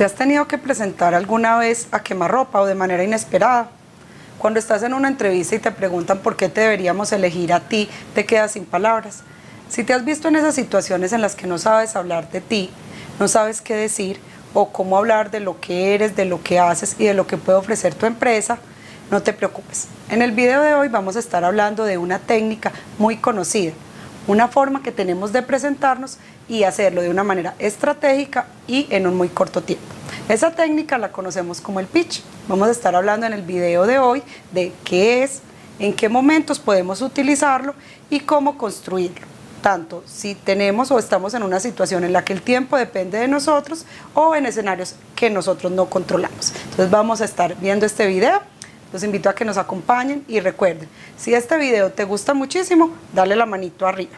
¿Te has tenido que presentar alguna vez a quemarropa o de manera inesperada? Cuando estás en una entrevista y te preguntan por qué te deberíamos elegir a ti, te quedas sin palabras. Si te has visto en esas situaciones en las que no sabes hablar de ti, no sabes qué decir o cómo hablar de lo que eres, de lo que haces y de lo que puede ofrecer tu empresa, no te preocupes. En el video de hoy vamos a estar hablando de una técnica muy conocida, una forma que tenemos de presentarnos y hacerlo de una manera estratégica y en un muy corto tiempo. Esa técnica la conocemos como el pitch. Vamos a estar hablando en el video de hoy de qué es, en qué momentos podemos utilizarlo y cómo construirlo. Tanto si tenemos o estamos en una situación en la que el tiempo depende de nosotros o en escenarios que nosotros no controlamos. Entonces vamos a estar viendo este video. Los invito a que nos acompañen y recuerden, si este video te gusta muchísimo, dale la manito arriba.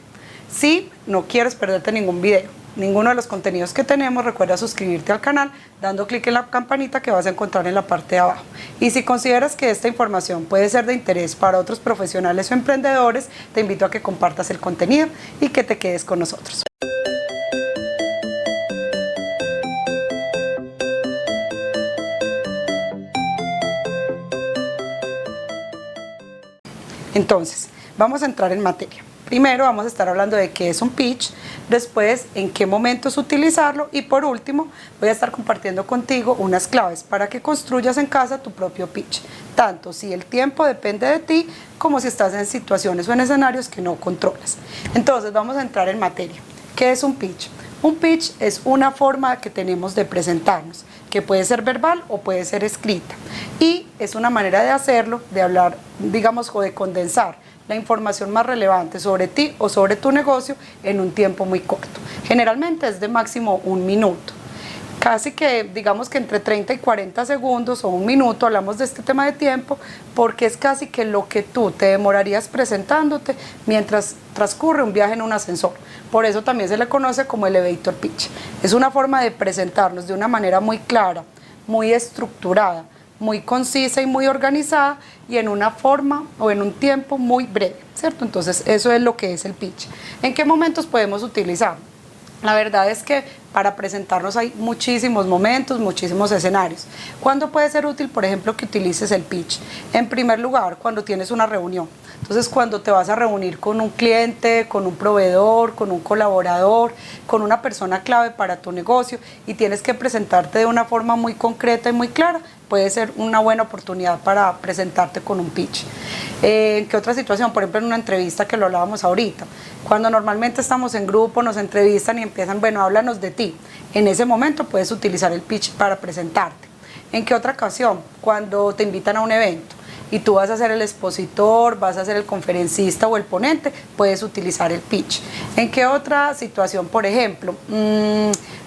Si no quieres perderte ningún video, ninguno de los contenidos que tenemos, recuerda suscribirte al canal dando clic en la campanita que vas a encontrar en la parte de abajo. Y si consideras que esta información puede ser de interés para otros profesionales o emprendedores, te invito a que compartas el contenido y que te quedes con nosotros. Entonces, vamos a entrar en materia. Primero vamos a estar hablando de qué es un pitch, después en qué momentos utilizarlo y por último voy a estar compartiendo contigo unas claves para que construyas en casa tu propio pitch, tanto si el tiempo depende de ti como si estás en situaciones o en escenarios que no controlas. Entonces vamos a entrar en materia. ¿Qué es un pitch? Un pitch es una forma que tenemos de presentarnos, que puede ser verbal o puede ser escrita. Y es una manera de hacerlo, de hablar, digamos, o de condensar la información más relevante sobre ti o sobre tu negocio en un tiempo muy corto. Generalmente es de máximo 1 minuto. Casi que, digamos que entre 30 y 40 segundos o 1 minuto hablamos de este tema de tiempo porque es casi que lo que tú te demorarías presentándote mientras transcurre un viaje en un ascensor. Por eso también se le conoce como elevator pitch. Es una forma de presentarnos de una manera muy clara, muy estructurada, muy concisa y muy organizada y en una forma o en un tiempo muy breve, ¿cierto? Entonces eso es lo que es el pitch. ¿En qué momentos podemos utilizarlo? La verdad es que para presentarnos hay muchísimos momentos, muchísimos escenarios. ¿Cuándo puede ser útil, por ejemplo, que utilices el pitch? En primer lugar, cuando tienes una reunión. Entonces, cuando te vas a reunir con un cliente, con un proveedor, con un colaborador, con una persona clave para tu negocio y tienes que presentarte de una forma muy concreta y muy clara, puede ser una buena oportunidad para presentarte con un pitch. ¿En qué otra situación? Por ejemplo, en una entrevista que lo hablábamos ahorita. Cuando normalmente estamos en grupo, nos entrevistan y empiezan, bueno, háblanos de ti. En ese momento puedes utilizar el pitch para presentarte. ¿En qué otra ocasión? Cuando te invitan a un evento y tú vas a ser el expositor, vas a ser el conferencista o el ponente, puedes utilizar el pitch. ¿En qué otra situación, por ejemplo?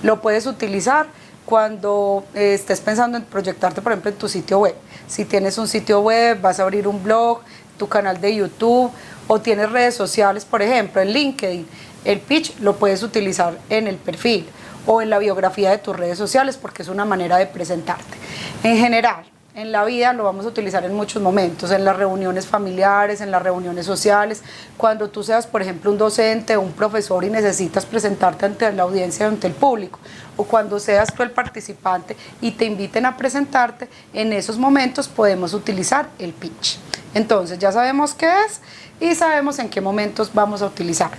Lo puedes utilizar cuando estés pensando en proyectarte, por ejemplo, en tu sitio web. Si tienes un sitio web, vas a abrir un blog, tu canal de YouTube o tienes redes sociales, por ejemplo, en LinkedIn, el pitch lo puedes utilizar en el perfil o en la biografía de tus redes sociales porque es una manera de presentarte. En general, en la vida lo vamos a utilizar en muchos momentos, en las reuniones familiares, en las reuniones sociales, cuando tú seas, por ejemplo, un docente o un profesor y necesitas presentarte ante la audiencia, ante el público, o cuando seas tú el participante y te inviten a presentarte, en esos momentos podemos utilizar el pitch. Entonces ya sabemos qué es y sabemos en qué momentos vamos a utilizar.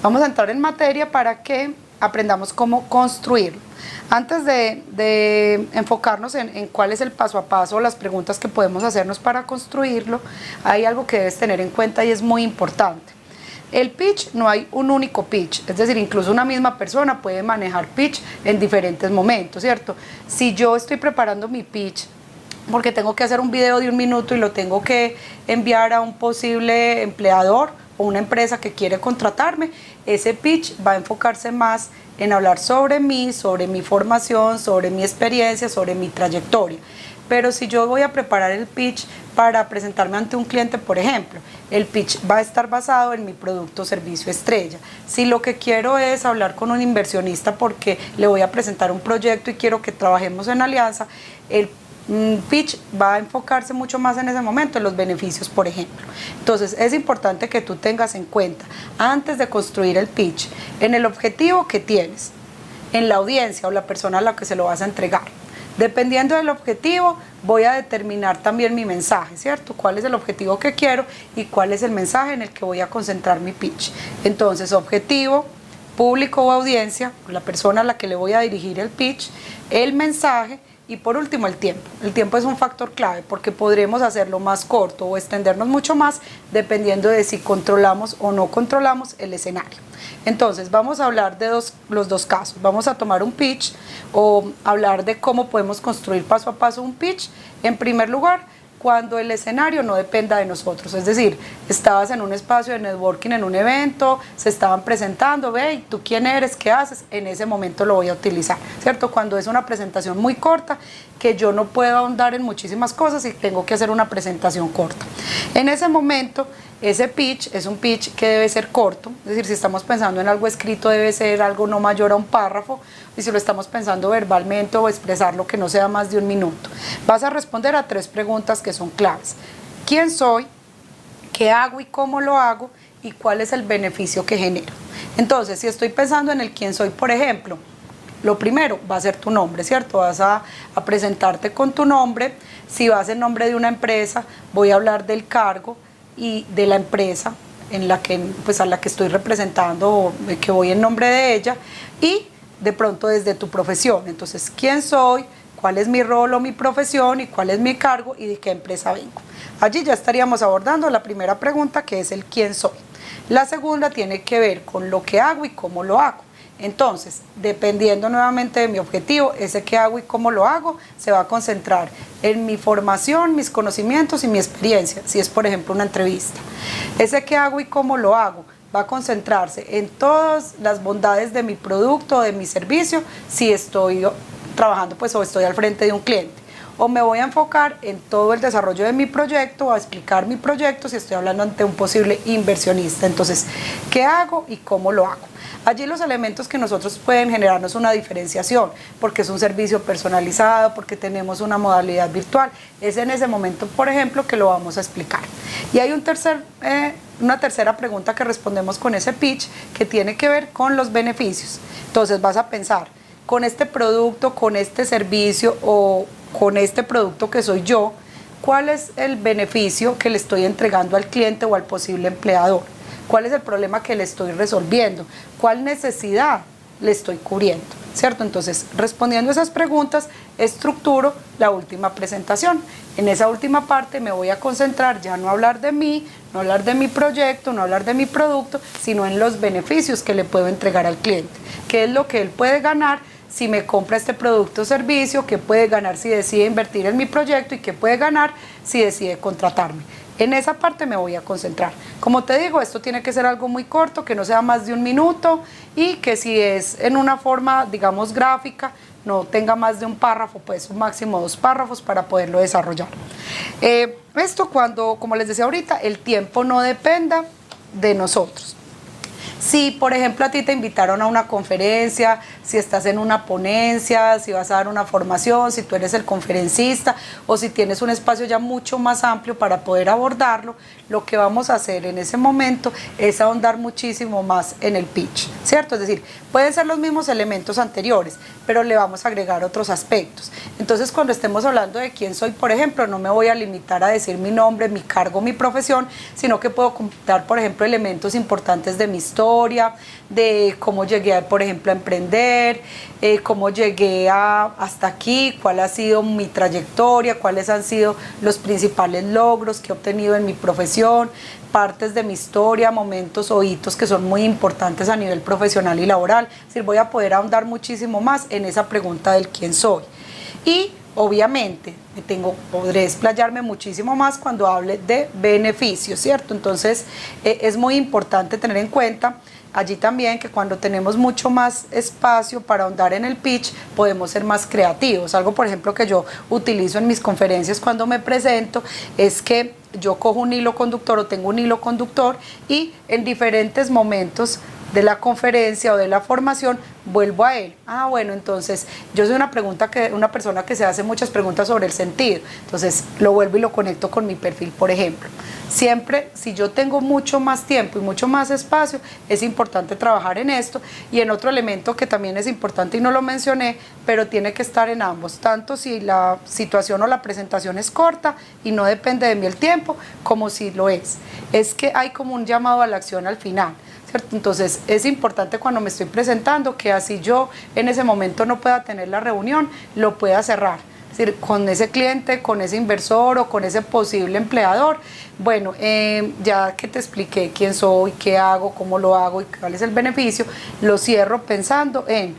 Vamos a entrar en materia para que aprendamos cómo construirlo. Antes de enfocarnos en cuál es el paso a paso, las preguntas que podemos hacernos para construirlo, hay algo que debes tener en cuenta y es muy importante. El pitch, no hay un único pitch, es decir, incluso una misma persona puede manejar pitch en diferentes momentos, ¿cierto? Si yo estoy preparando mi pitch porque tengo que hacer un video de 1 minuto y lo tengo que enviar a un posible empleador o una empresa que quiere contratarme, ese pitch va a enfocarse más en hablar sobre mi formación, sobre mi experiencia, sobre mi trayectoria. Pero si yo voy a preparar el pitch para presentarme ante un cliente, por ejemplo, el pitch va a estar basado en mi producto o servicio estrella. Si lo que quiero es hablar con un inversionista porque le voy a presentar un proyecto y quiero que trabajemos en alianza, el pitch va a enfocarse mucho más en ese momento, en los beneficios, por ejemplo. Entonces, es importante que tú tengas en cuenta, antes de construir el pitch, en el objetivo que tienes, en la audiencia o la persona a la que se lo vas a entregar. Dependiendo del objetivo, voy a determinar también mi mensaje, ¿cierto? ¿Cuál es el objetivo que quiero y cuál es el mensaje en el que voy a concentrar mi pitch? Entonces, objetivo, público o audiencia, la persona a la que le voy a dirigir el pitch, el mensaje y por último el tiempo. El tiempo es un factor clave porque podremos hacerlo más corto o extendernos mucho más dependiendo de si controlamos o no controlamos el escenario. Entonces vamos a hablar de los dos casos. Vamos a tomar un pitch o hablar de cómo podemos construir paso a paso un pitch. En primer lugar, cuando el escenario no dependa de nosotros, es decir, estabas en un espacio de networking, en un evento, se estaban presentando, ve, ¿tú quién eres? ¿Qué haces? En ese momento lo voy a utilizar, ¿cierto? Cuando es una presentación muy corta, que yo no puedo ahondar en muchísimas cosas y tengo que hacer una presentación corta. En ese momento, ese pitch es un pitch que debe ser corto, es decir, si estamos pensando en algo escrito debe ser algo no mayor a un párrafo, y si lo estamos pensando verbalmente o expresarlo que no sea más de 1 minuto. Vas a responder a 3 preguntas que son claves. ¿Quién soy? ¿Qué hago y cómo lo hago? ¿Y cuál es el beneficio que genero? Entonces, si estoy pensando en el quién soy, por ejemplo, lo primero va a ser tu nombre, ¿cierto? Vas a presentarte con tu nombre. Si vas en nombre de una empresa, voy a hablar del cargo y de la empresa en la que, pues, a la que estoy representando o que voy en nombre de ella, y de pronto desde tu profesión. Entonces, ¿quién soy? ¿Cuál es mi rol o mi profesión? ¿Y cuál es mi cargo? ¿Y de qué empresa vengo? Allí ya estaríamos abordando la primera pregunta, que es el quién soy. La segunda tiene que ver con lo que hago y cómo lo hago. Entonces, dependiendo nuevamente de mi objetivo, ese qué hago y cómo lo hago se va a concentrar en mi formación, mis conocimientos y mi experiencia, si es por ejemplo una entrevista. Ese qué hago y cómo lo hago va a concentrarse en todas las bondades de mi producto o de mi servicio, si estoy trabajando pues o estoy al frente de un cliente. O me voy a enfocar en todo el desarrollo de mi proyecto, a explicar mi proyecto si estoy hablando ante un posible inversionista. Entonces, ¿qué hago y cómo lo hago? Allí los elementos que nosotros pueden generarnos una diferenciación, porque es un servicio personalizado, porque tenemos una modalidad virtual. Es en ese momento, por ejemplo, que lo vamos a explicar. Y hay una tercera pregunta que respondemos con ese pitch que tiene que ver con los beneficios. Entonces vas a pensar, con este producto, con este servicio o con este producto que soy yo, ¿cuál es el beneficio que le estoy entregando al cliente o al posible empleador? ¿Cuál es el problema que le estoy resolviendo? ¿Cuál necesidad le estoy cubriendo? ¿Cierto? Entonces, respondiendo a esas preguntas, estructuro la última presentación. En esa última parte me voy a concentrar ya no hablar de mí, no hablar de mi proyecto, no hablar de mi producto, sino en los beneficios que le puedo entregar al cliente. ¿Qué es lo que él puede ganar si me compra este producto o servicio? ¿Qué puede ganar si decide invertir en mi proyecto? ¿Y qué puede ganar si decide contratarme? En esa parte me voy a concentrar. Como te digo, esto tiene que ser algo muy corto, que no sea más de 1 minuto y que si es en una forma, digamos, gráfica, no tenga más de un párrafo, pues un máximo 2 párrafos para poderlo desarrollar. Esto cuando, como les decía ahorita, el tiempo no dependa de nosotros. Si, por ejemplo, a ti te invitaron a una conferencia, si estás en una ponencia, si vas a dar una formación, si tú eres el conferencista o si tienes un espacio ya mucho más amplio para poder abordarlo, lo que vamos a hacer en ese momento es ahondar muchísimo más en el pitch, ¿cierto? Es decir, pueden ser los mismos elementos anteriores, pero le vamos a agregar otros aspectos. Entonces, cuando estemos hablando de quién soy, por ejemplo, no me voy a limitar a decir mi nombre, mi cargo, mi profesión, sino que puedo contar, por ejemplo, elementos importantes de mi historia, de cómo llegué, por ejemplo, a emprender, cómo llegué hasta aquí, cuál ha sido mi trayectoria, cuáles han sido los principales logros que he obtenido en mi profesión, partes de mi historia, momentos o hitos que son muy importantes a nivel profesional y laboral. Es decir, voy a poder ahondar muchísimo más en esa pregunta del quién soy. Y obviamente podré explayarme muchísimo más cuando hable de beneficios, ¿cierto? Entonces es muy importante tener en cuenta allí también que cuando tenemos mucho más espacio para ahondar en el pitch, podemos ser más creativos. Algo, por ejemplo, que yo utilizo en mis conferencias cuando me presento es que yo cojo un hilo conductor o tengo un hilo conductor y en diferentes momentos de la conferencia o de la formación, vuelvo a él. Ah, bueno, entonces yo soy una persona que se hace muchas preguntas sobre el sentido, entonces lo vuelvo y lo conecto con mi perfil, por ejemplo. Siempre, si yo tengo mucho más tiempo y mucho más espacio, es importante trabajar en esto. Y en otro elemento que también es importante y no lo mencioné, pero tiene que estar en ambos, tanto si la situación o la presentación es corta y no depende de mí el tiempo, como si lo es que hay como un llamado a la acción al final, ¿cierto? Entonces es importante cuando me estoy presentando que así yo en ese momento no pueda tener la reunión, lo pueda cerrar. Es decir, con ese cliente, con ese inversor o con ese posible empleador. Bueno, ya que te expliqué quién soy, qué hago, cómo lo hago y cuál es el beneficio, lo cierro pensando en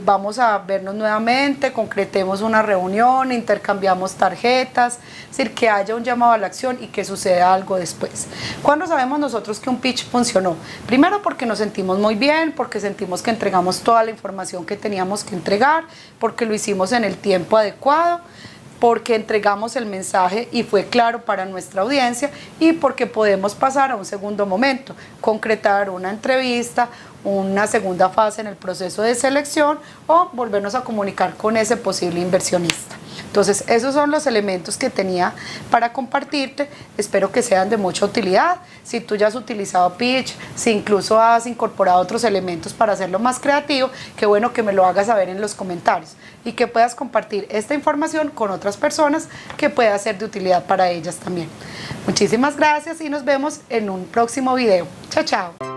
vamos a vernos nuevamente, concretemos una reunión, intercambiamos tarjetas, es decir, que haya un llamado a la acción y que suceda algo después. ¿Cuándo sabemos nosotros que un pitch funcionó? Primero porque nos sentimos muy bien, porque sentimos que entregamos toda la información que teníamos que entregar, porque lo hicimos en el tiempo adecuado, porque entregamos el mensaje y fue claro para nuestra audiencia y porque podemos pasar a un segundo momento, concretar una entrevista, una segunda fase en el proceso de selección o volvernos a comunicar con ese posible inversionista. Entonces, esos son los elementos que tenía para compartirte. Espero que sean de mucha utilidad. Si tú ya has utilizado pitch, si incluso has incorporado otros elementos para hacerlo más creativo, qué bueno que me lo hagas saber en los comentarios y que puedas compartir esta información con otras personas que pueda ser de utilidad para ellas también. Muchísimas gracias y nos vemos en un próximo video. Chao, chao.